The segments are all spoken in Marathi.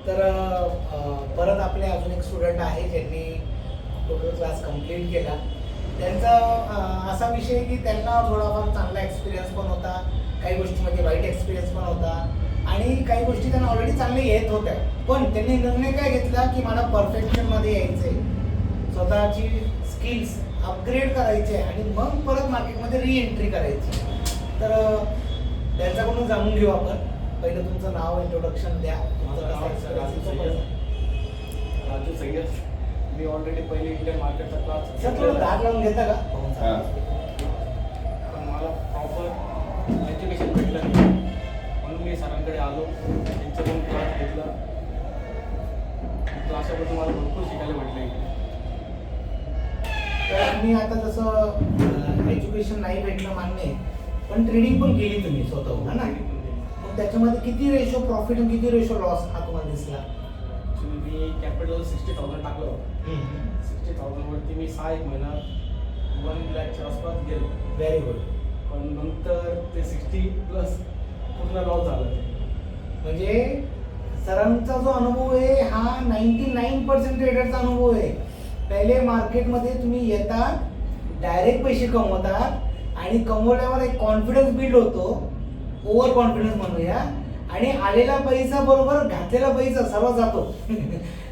तर परत आपले अजून एक स्टुडंट आहे ज्यांनी टोटल क्लास कंप्लीट केला. त्यांचा असा विषय की त्यांना थोडाफार चांगला एक्सपिरियन्स पण होता, काही गोष्टीमध्ये वाईट एक्सपिरियन्स पण होता आणि काही गोष्टी त्यांना ऑलरेडी चांगल्या येत होत्या. पण त्यांनी निर्णय काय घेतला की मला परफेक्शनमध्ये यायचं आहे, स्वतःची स्किल्स अपग्रेड करायचे आणि मग परत मार्केटमध्ये री-एंट्री करायची. तर त्यांच्याकडून जाणून घेऊ आपण. पहिलं तुमचं नाव, इंट्रोडक्शन द्या. राजू सय्यद. मी ऑलरेडी पहिले इंडियन मार्केटचा क्लास सर थोडं दाग लावून घेता का? पण मला प्रॉपर एज्युकेशन भेटलं नाही, म्हणून मी सरांकडे आलो, त्यांच्याकडून क्लास घेतला. क्लासबद्दल मला भरपूर शिकायला भेटलं इथे. तर तुम्ही आता जसं एज्युकेशन नाही भेटलं मान्य आहे, पण ट्रेडिंग पण केली तुम्ही स्वतःहून, है ना? मग त्याच्यामध्ये किती रेशो प्रॉफिट आणि किती रेशो लॉस हा तुम्हाला दिसला? ॲक्च्युली मी कॅपिटल 60,000 टाकलं होतं. 60,000 वरती मी 6 महिना 1 लाखच्या आसपास गेलो. Very good. पण नंतर ते 60 प्लस पूर्ण लॉस झालं. म्हणजे सरांचा जो अनुभव आहे हा 99% ट्रेडरचा अनुभव आहे. पहिले मार्केटमध्ये तुम्ही येतात, डायरेक्ट पैसे कमवतात आणि कमवल्यावर एक कॉन्फिडन्स बिल्ड होतो, ओव्हर कॉन्फिडन्स म्हणूया, आणि आलेला पैसा बरोबर घातलेला पैसा सर्व जातो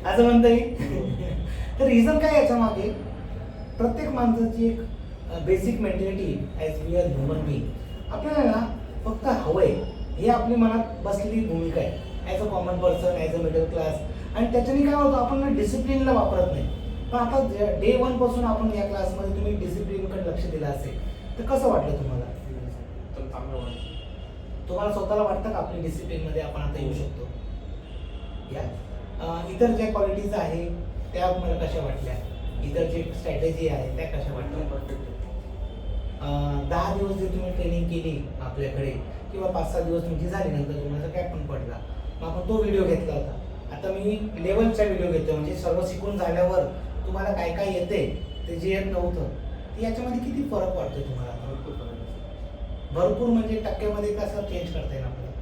असं म्हणता येईल. तर रिझन काय याच्या मागे? प्रत्येक माणसाची एक basic mentality as we are human being. आपल्याला ना फक्त हवं आहे, ही आपली मनात बसलेली भूमिका आहे as a common person, as a middle class. आणि त्याच्याने काय होतं, आपण डिसिप्लिनला वापरत नाही. पण आता डे 1 पासून आपण या क्लासमध्ये तुम्ही डिसिप्लिनकडे लक्ष दिलं असेल, तर कसं वाटलं तुम्हाला? तर चांगलं वाटलं. तुम्हाला स्वतःला वाटतं का आपली डिसिप्लिनमध्ये आपण आता येऊ शकतो? या इतर ज्या क्वालिटीज आहे त्या मला कशा वाटल्या? इतर जी स्ट्रॅटेजी आहे त्या कशा वाटल्या? परफेक्ट. 10 दिवस जे तुम्ही ट्रेनिंग केली आपल्याकडे किंवा 5-6 दिवस तुमची झाली, नंतर तुम्हाला गॅप पण पडला, मग आपण तो व्हिडिओ घेतला होता. आता मी लेवलचा व्हिडिओ घेतो, म्हणजे सर्व शिकून झाल्यावर तुम्हाला काय काय येते ते जे येत नव्हतं, ते याच्यामध्ये किती फरक वाटतोय तुम्हाला? भरपूर फरक आहे. भरपूर म्हणजे टक्क्यामध्ये कसं चेंज करता येईल आपल्याला?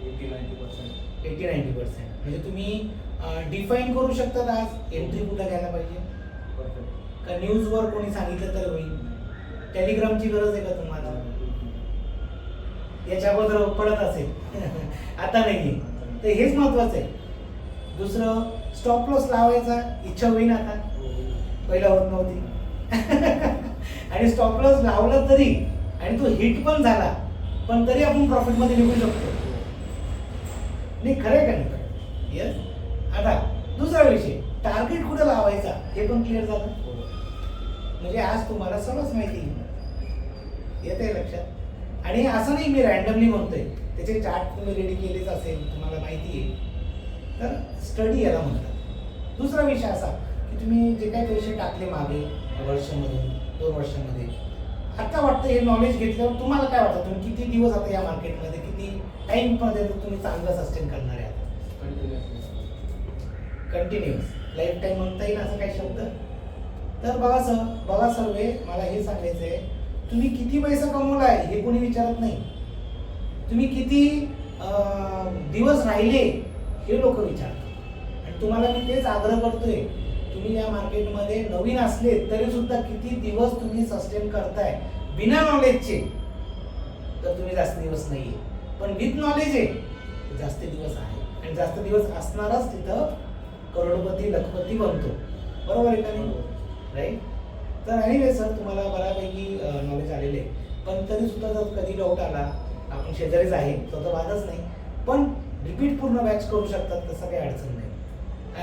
80-90%. 80-90%. म्हणजे तुम्ही डिफाईन करू शकता आज एंट्री कुठं घ्यायला पाहिजे परफेक्ट. का? न्यूजवर कोणी सांगितलं तर होईल? टेलिग्रामची गरज आहे का तुम्हाला? याच्या अगोदर पडत असेल आता नाही. तर हेच महत्वाचं आहे. दुसरं, स्टॉप लॉस लावायचा इच्छा होईल आता, पहिला होत नव्हती आणि स्टॉप लॉस लावला तरी आणि तो हिट पण झाला, पण तरी आपण प्रॉफिटमध्ये निघू शकतो. नाही, खरं आहे का नाही? येस. आता दुसरा विषय, टार्गेट कुठं लावायचा हे पण क्लिअर झालं. म्हणजे आज तुम्हाला सर्वच माहिती येते लक्षात. आणि असं नाही मी रँडमली म्हणतोय, त्याचे चार्ट तुम्ही रेडी केलेच असेल, तुम्हाला माहिती आहे. तर स्टडी याला म्हणतात. दुसरा विषय असा की तुम्ही जे काही पैसे टाकले मागे वर्षामधून 2 वर्षामध्ये, आता वाटतं हे नॉलेज घेतल्यावर तुम्हाला काय वाटतं, तुम्ही किती दिवस आता या मार्केटमध्ये, किती टाईममध्ये तुम्ही चांगलं सस्टेन करणार आहे? कंटिन्युअस लाईफ टाईम म्हणता येईल असं काही शब्द? तर बघा सर्वे, मला हे सांगायचं आहे, तुम्ही किती पैसा कमवला आहे हे कोणी विचारत नाही. तुम्ही किती दिवस राहिले हे लोक विचारतात. आणि तुम्हाला मी तेच आग्रह करतोय, तुम्ही या मार्केटमध्ये नवीन असले तरी सुद्धा किती दिवस तुम्ही सस्टेन करताय बिना नॉलेजचे, तर तुम्ही जास्त दिवस नाहीये. पण विथ नॉलेज आहे जास्त दिवस आहे, आणि जास्त दिवस असणारच तिथं करोडपती लखपती बनतो. बरोबर आहे का नाही? राईट. तर एनिवे सर, तुम्हाला बऱ्यापैकी नॉलेज आलेले आहे, पण तरी सुद्धा जर कधी डाऊट आला, आपण शेजारीच आहे, स्वतः वादच नाही, पण रिपीट पूर्ण बॅच करू शकतात, तसं काही अडचण नाही.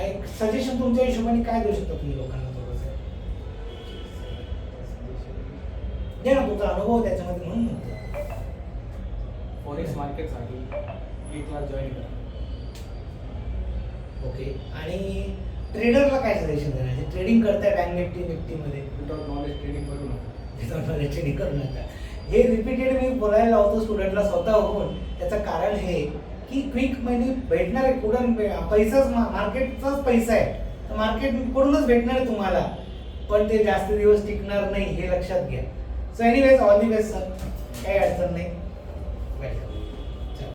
एक सजेशन तुमच्या हिशोबाने काय देऊ शकता तुम्ही लोकांना? थोडंसं दे ना तुमचा अनुभव त्याच्यामध्ये, म्हणून म्हणतो. फॉरेक्स मार्केटसाठी ही क्लास जॉईन करा. ओके. आणि ट्रेडरला काय सजेशन देणार? ट्रेडिंग करताय बँक निफ्टीमध्ये, विदाउट नॉलेज ट्रेडिंग करू नका. विदाउट नॉलेज ट्रेडिंग करू नका. हे रिपीटेड मी बोलायला लावतो स्टुडंटला स्वतः होऊन. त्याचं कारण हे की क्विक मनी भेटणार आहे, कुठून पैसाच मार्केटचाच पैसा आहे, तर मार्केटकडूनच भेटणार आहे तुम्हाला, पण ते जास्त दिवस टिकणार नाही हे लक्षात घ्या. So anyways, all the best sir, काही अडचण नाही.